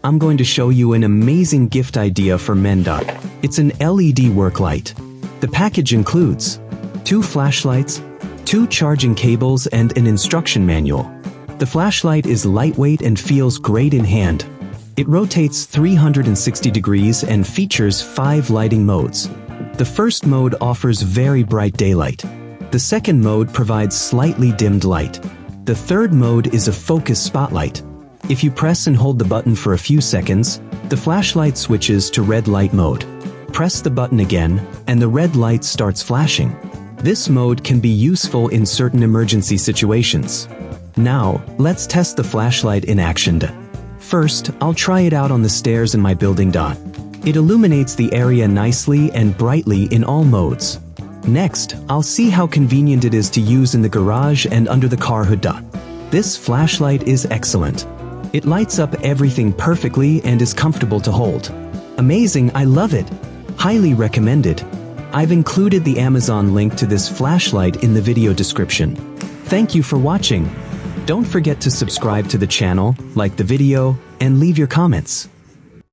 I'm going to show you an amazing gift idea for men. It's an LED work light. The package includes 2 flashlights, 2 charging cables and an instruction manual. The flashlight is lightweight and feels great in hand. It rotates 360 degrees and features 5 lighting modes. The first mode offers very bright daylight. The second mode provides slightly dimmed light. The third mode is a focus spotlight. If you press and hold the button for a few seconds, the flashlight switches to red light mode. Press the button again, and the red light starts flashing. This mode can be useful in certain emergency situations. Now, let's test the flashlight in action. First, I'll try it out on the stairs in my building. It illuminates the area nicely and brightly in all modes. Next, I'll see how convenient it is to use in the garage and under the car hood. This flashlight is excellent. It lights up everything perfectly and is comfortable to hold. Amazing, I love it. Highly recommended. I've included the Amazon link to this flashlight in the video description. Thank you for watching. Don't forget to subscribe to the channel, like the video, and leave your comments.